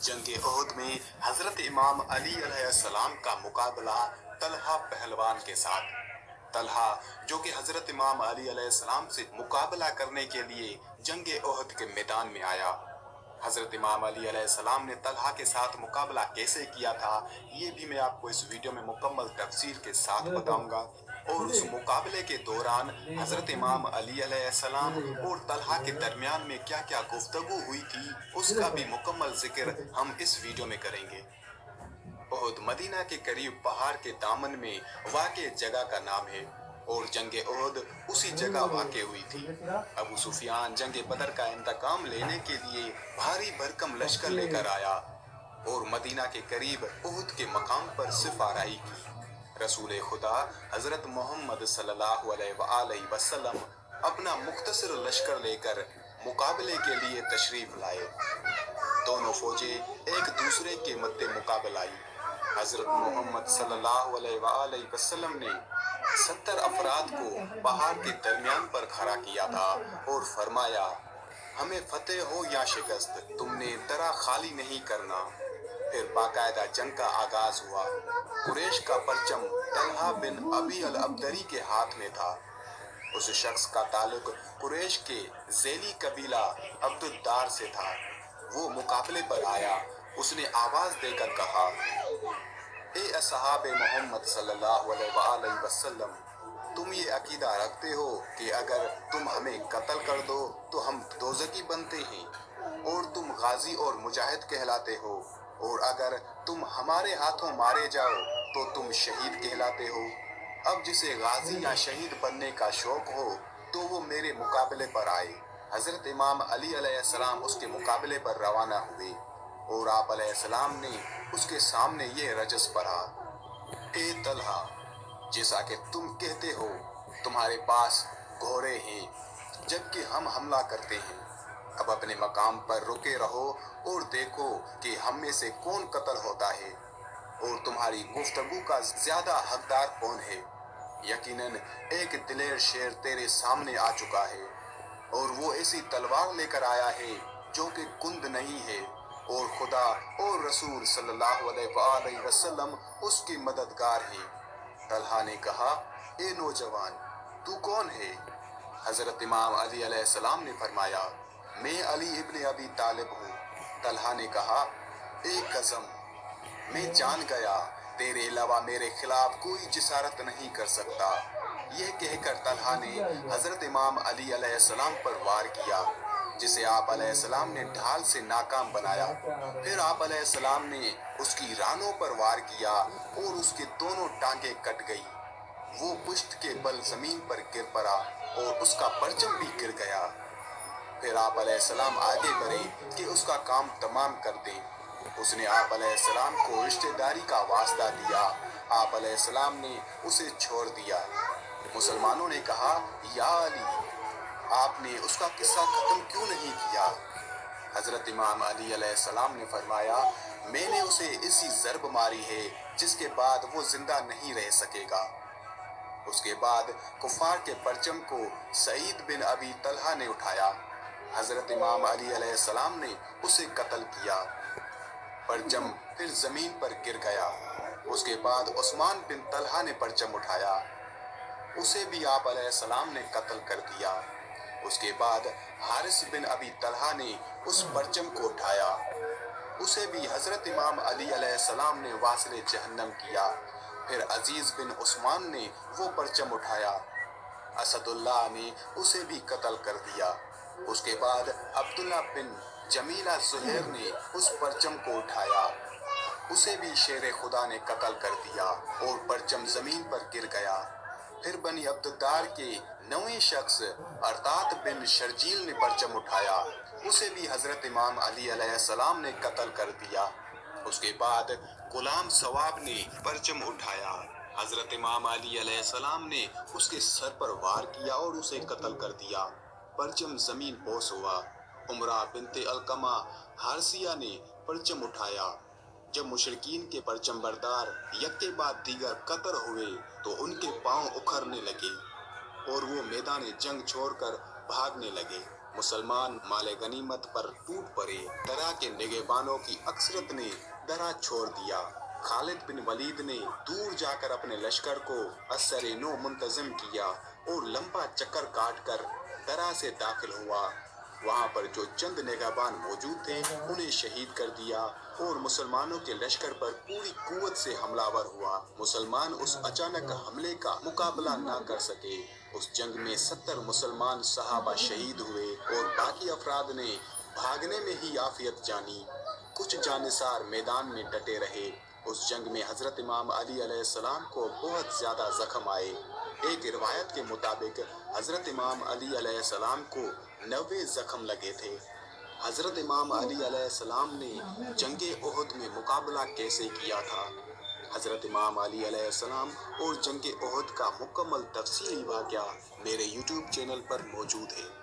जंग ओहद में हजरत इमाम अली अलैहिस्सलाम का मुकाबला तलहा पहलवान के साथ। तलहा जो कि हजरत इमाम अली अलैहिस्सलाम से मुकाबला करने के लिए जंग ओहद के मैदान में आया। हजरत इमाम अली अलैहिस्सलाम ने तलहा के साथ मुकाबला कैसे किया था, ये भी मैं आपको इस वीडियो में मुकम्मल तफसीर के साथ बताऊंगा। और उस मुकाबले के दौरान हजरत इमाम अली अलैहिस्सलाम और तलहा के दरमियान में क्या क्या गुफ्तगू हुई थी, उसका भी मुकम्मल जिक्र हम इस वीडियो में करेंगे। ओहद मदीना के करीब पहाड़ के दामन में वाक़े जगह का नाम है और जंग ओहद उसी जगह वाक़े हुई थी। अबू सुफियान जंग बदर का इंतकाम लेने के लिए भारी भरकम लश्कर लेकर आया और मदीना के करीब ओहद के मकाम पर सिफाराई की। रसूल खुदा हजरत मोहम्मद सल्लल्लाहु अलैहि वसल्लम अपना मुख्तसर लश्कर लेकर मुकाबले के लिए तशरीफ लाए। दोनों फौजें एक दूसरे के मद्दे मुकाबला आई। हजरत मोहम्मद सल्लल्लाहु अलैहि वसल्लम ने 70 अफराद को पहाड़ के दरमियान पर खड़ा किया था और फरमाया, हमें फतेह हो या शिकस्त, तुमने दरा खाली नहीं करना। फिर बाकायदा जंग का आगाज हुआ। कुरैश का परचम तलहा बिन अबी अल अब्दरी के हाथ में था। उस शख्स का ताल्लुक कुरैश के ज़ैली कबीला अब्दुद्दार से था। वो मुकाबले पर आया। उसने आवाज देकर कहा, ए असहाबे मोहम्मद सल्लल्लाहु अलैहि वसल्लम, तुम ये अकीदा रखते हो कि अगर तुम हमें कत्ल कर दो तो हम दोज़खी बनते हैं, और तुम गाजी और मुजाहिद कहलाते हो, और अगर तुम हमारे हाथों मारे जाओ तो तुम शहीद कहलाते हो। अब जिसे गाजी या शहीद बनने का शौक हो तो वो मेरे मुकाबले पर आए। हजरत इमाम अली अलैहिस्सलाम उसके मुकाबले पर रवाना हुए और आप अलैहिस्सलाम ने उसके सामने ये रजस पढ़ा, ए तलहा, जैसा कि तुम कहते हो तुम्हारे पास घोड़े हैं जबकि हम हमला करते हैं। अब अपने मकाम पर रुके रहो और देखो कि हम में से कौन कत्ल होता है और तुम्हारी गुफ्तगू का ज्यादा हकदार कौन है। यकीनन एक दिलेर शेर तेरे सामने आ चुका है और वो ऐसी तलवार लेकर आया है जो कि कुंद नहीं है, और खुदा और रसूल सल्लल्लाहु अलैहि वसल्लम उसकी मददगार हैं। तलहा ने कहा, ए नौजवान, तू कौन है? हजरत इमाम अली अलैहिस्सलाम ने फरमाया, मैं अली इब्न अबी तालिब हूँ। तलहा ने कहा, ए कसम, मैं जान गया तेरे अलावा मेरे खिलाफ कोई जिसारत नहीं कर सकता। यह कहकर तलहा ने हजरत इमाम अली अलैहिस्सलाम पर वार किया, जिसे आप अलैहिस्सलाम ने ढाल से नाकाम बनाया। फिर आप अलैहिस्सलाम ने उसकी रानों पर वार किया और उसके दोनों टांगे कट गई। वो पुश्त के बल जमीन पर गिर पड़ा और उसका परचम भी गिर गया। फिर आप अलैहिस्सलाम आगे बढ़े कि उसका काम तमाम कर दें। उसने आप अलैहिस्सलाम को रिश्तेदारी का वास्ता दिया। आप अलैहिस्सलाम ने उसे छोड़ दिया। मुसलमानों ने कहा, या अली, आपने उसका किस्सा खत्म क्यों नहीं किया? हजरत इमाम अली अलैहिस्सलाम ने फरमाया, मैंने उसे ऐसी ज़र्ब मारी है जिसके बाद वो जिंदा नहीं रह सकेगा। उसके बाद कुफार के परचम को सईद बिन अबी तलहा ने उठाया। हजरत इमाम अली अलैहिस्सलाम ने उसे कत्ल किया। परचम फिर जमीन पर गिर गया। उसके बाद उस्मान बिन तलहा ने परचम उठाया, उसे भी आप अलैहिस्सलाम ने कत्ल कर दिया। उसके बाद हारिस बिन अबी तलहा ने उस परचम को उठाया, उसे भी हजरत इमाम अली अलैहिस्सलाम ने वासिले जहन्नम किया। फिर अजीज बिन उस्मान ने वो परचम उठाया, असदुल्लाह ने उसे भी कत्ल कर दिया। उसके बाद अब्दुल्ला बिन जमीला ज़ुहैर ने उस परचम को उठाया, उसे भी शेर खुदा ने कत्ल कर दिया और परचम जमीन पर गिर गया। फिर बनी अब्दुद्दार के 9वें शख्स अरतात बिन शर्जील ने परचम उठाया, उसे भी हजरत इमाम अली अलैहिस्सलाम ने कत्ल कर दिया। उसके बाद गुलाम सवाब ने परचम उठाया। हजरत इमाम अली अलैहिस्सलाम ने उसके सर पर वार किया और उसे कत्ल कर दिया। परचम जमीन पोस हुआ। उमरा बिनते अलकमा हारसिया ने परचम उठाया। जब मुशरिकीन के परचम बरदार एक के बाद दीगर कत्ल हुए तो उनके पांव उखड़ने लगे और वो मैदान जंग छोड़कर भागने लगे। मुसलमान माले गनीमत पर टूट पड़े। दरा के निगहबानों की अक्सरत ने दरा छोड़ दिया। खालिद बिन वलीद ने दूर जाकर अपने लश्कर को असर नो मुंतज़िम किया और लंबा चक्कर काटकर दरा से दाखिल हुआ। वहां पर जो चंद निगहबान मौजूद थे उन्हें शहीद कर दिया और मुसलमानों के लश्कर पर पूरी कुव्वत से हमलावर हुआ। मुसलमान उस अचानक हमले का मुकाबला न कर सके। उस जंग में 70 मुसलमान सहाबा शहीद हुए और बाकी अफराद ने भागने में ही आफियत जानी। कुछ जानिसार मैदान में डटे रहे। उस जंग में हजरत इमाम अली अलैहिस्सलाम को बहुत ज्यादा जख्म आए। एक रिवायत के मुताबिक हजरत इमाम अली अलैहिस्सलाम को 90 जख्म लगे थे। हजरत इमाम अली अलैहिस्सलाम ने जंगे ओहद में मुकाबला कैसे किया था? हजरत इमाम अली अलैहिस्सलाम और जंगे ओहद का मुकम्मल तफसीली वाक़या मेरे YouTube चैनल पर मौजूद है।